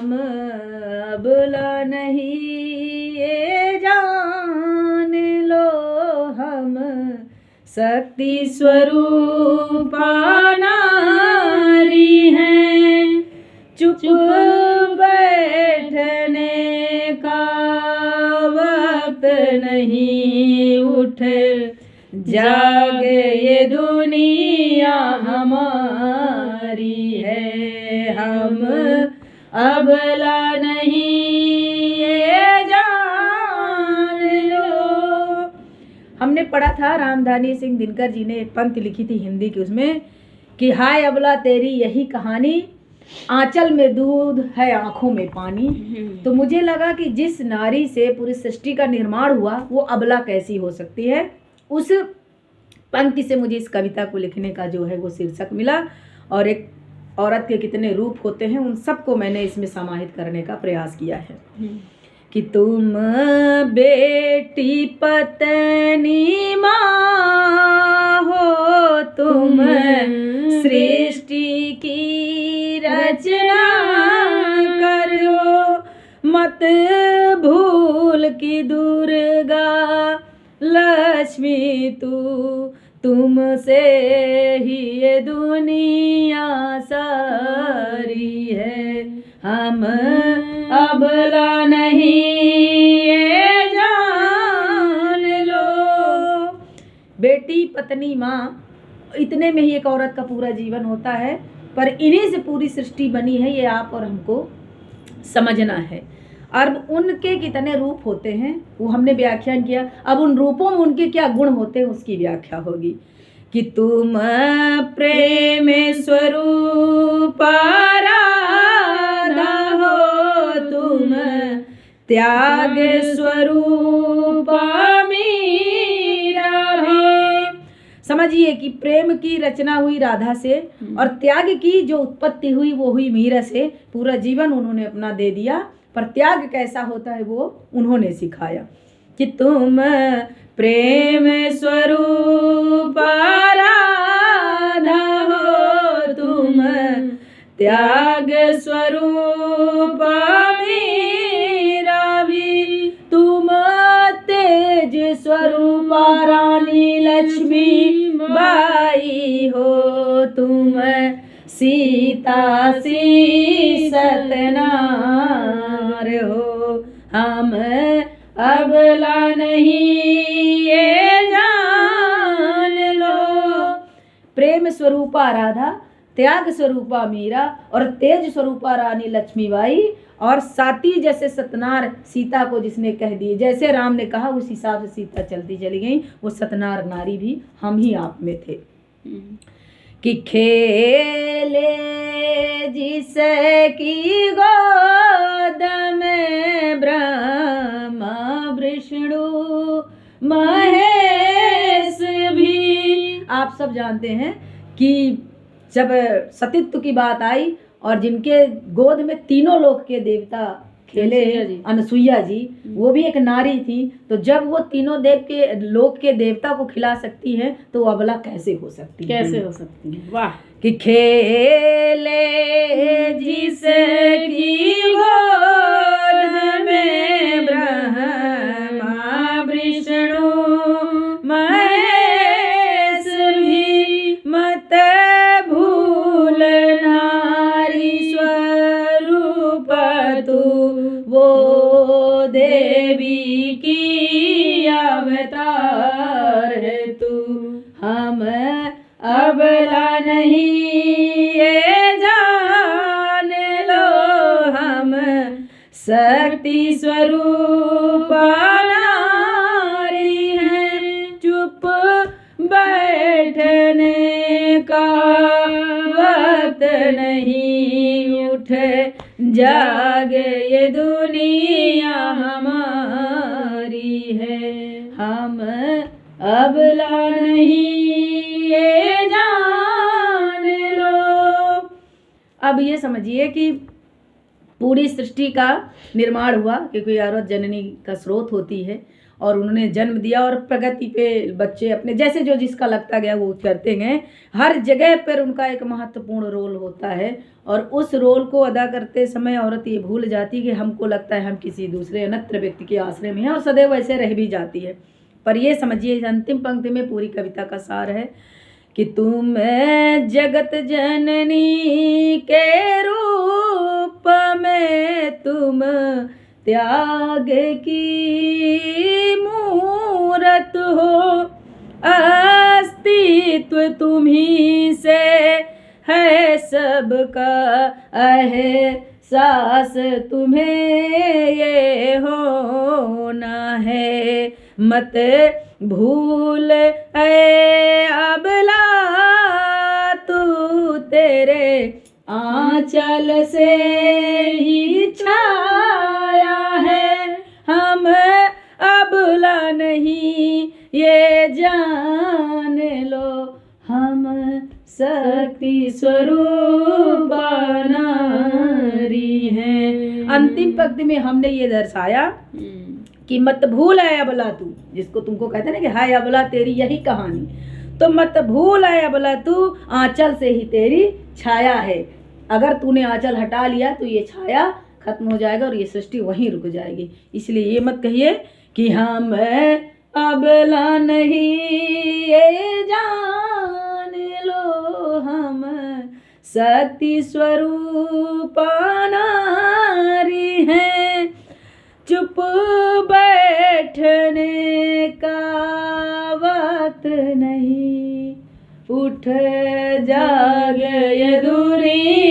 हम अबला नहीं ये जान लो, हम शक्ति स्वरूपा नारी हैं। चुप बैठने का वक्त नहीं, उठ जागे ये दुनिया हमारी है। हम अबला नहीं ये जान लो। हमने पढ़ा था, रामधानी सिंह दिनकर जी ने एक पंक्ति लिखी थी हिंदी की, उसमें कि हाय अबला तेरी यही कहानी, आंचल में दूध है आंखों में पानी। तो मुझे लगा कि जिस नारी से पूरी सृष्टि का निर्माण हुआ वो अबला कैसी हो सकती है। उस पंक्ति से मुझे इस कविता को लिखने का जो है वो शीर्षक मिला, और एक औरत के कितने रूप होते हैं उन सबको मैंने इसमें समाहित करने का प्रयास किया है। कि तुम बेटी पत्नी माँ हो, तुम सृष्टि की रचना करो, मत भूल की दुर्गा लक्ष्मी तुमसे ही ये दुनिया सारी है। हम अबला नहीं ये जान लो। बेटी पत्नी माँ, इतने में ही एक औरत का पूरा जीवन होता है, पर इन्हीं से पूरी सृष्टि बनी है, ये आप और हमको समझना है। अब उनके कितने रूप होते हैं वो हमने व्याख्यान किया। अब उन रूपों में उनके क्या गुण होते हैं उसकी व्याख्या होगी। कि तुम प्रेम स्वरूप राधा हो, तुम त्याग स्वरूप मीरा भी। समझिए कि प्रेम की रचना हुई राधा से और त्याग की जो उत्पत्ति हुई वो हुई मीरा से। पूरा जीवन उन्होंने अपना दे दिया, पर त्याग कैसा होता है वो उन्होंने सिखाया। कि तुम प्रेम स्वरूप राधा हो, तुम त्याग स्वरूप मीरा भी। तुम तेज स्वरूप रानी लक्ष्मी बाई हो, तुम सीता सी सतनार हो। हम अबला नहीं ये जान लो। प्रेम स्वरूपा राधा, त्याग स्वरूपा मीरा और तेज स्वरूपा रानी लक्ष्मीबाई, और साती जैसे सतनार सीता को जिसने कह दिए, जैसे राम ने कहा उस हिसाब से सीता चलती चली गई। वो सतनार नारी भी हम ही आप में थे। कि खेले जिसकी गोद में ब्रह्मा विष्णु महेश भी। आप सब जानते हैं कि जब सतीत्व की बात आई और जिनके गोद में तीनों लोक के देवता खेले, अनसुईया जी, वो भी एक नारी थी। तो जब वो तीनों देव के लोक के देवता को खिला सकती है तो वो अबला कैसे हो सकती है? कैसे हो सकती है? वाह। कि खेले जिसकी गोद में ब्रह्मा विष्णु महेश भी, मत भूल नारी स्वरूप तू, वो देवी की अवतार है तू। हम अबला नहीं ये जान लो, हम शक्ति स्वरूप नारी हैं। चुप बैठने का वक्त नहीं, उठ जागे ये दुनिया हमारी है। हम अबला नहीं ये जान लो। अब ये समझिए कि पूरी सृष्टि का निर्माण हुआ, क्योंकि औरत जननी का स्रोत होती है और उन्होंने जन्म दिया और प्रगति पे बच्चे अपने जैसे जो जिसका लगता गया वो करते गए। हर जगह पर उनका एक महत्वपूर्ण रोल होता है और उस रोल को अदा करते समय औरत ये भूल जाती है कि हमको लगता है हम किसी दूसरे अनत्र व्यक्ति के आश्रय में हैं और सदैव ऐसे रह भी जाती है। पर ये समझिए इस अंतिम पंक्ति में पूरी कविता का सार है कि तुम जगत जननी के रूप में तुम त्याग की मूरत हो, अस्तित्व तुम्ही से है सबका एहसास तुम्हें ये होना है, मत भूल ऐ अबला तू तेरे आंचल से ही छाया है, हम अबला नहीं ये जान लो, हम शक्ति स्वरूप नारी हैं। अंतिम पंक्ति में हमने ये दर्शाया कि मत भूल है अबला तू, जिसको तुमको कहते हैं ना कि हाय अबला तेरी यही कहानी, तो मत भूल है अबला तू आंचल से ही तेरी छाया है। अगर तूने आंचल हटा लिया तो ये छाया खत्म हो जाएगा और ये सृष्टि वहीं रुक जाएगी। इसलिए ये मत कहिए कि हम अबला नहीं ये जान लो, हम शक्ति स्वरूप नारी हैं। चुप बैठने का वक्त नहीं, उठ जाग ये दूरी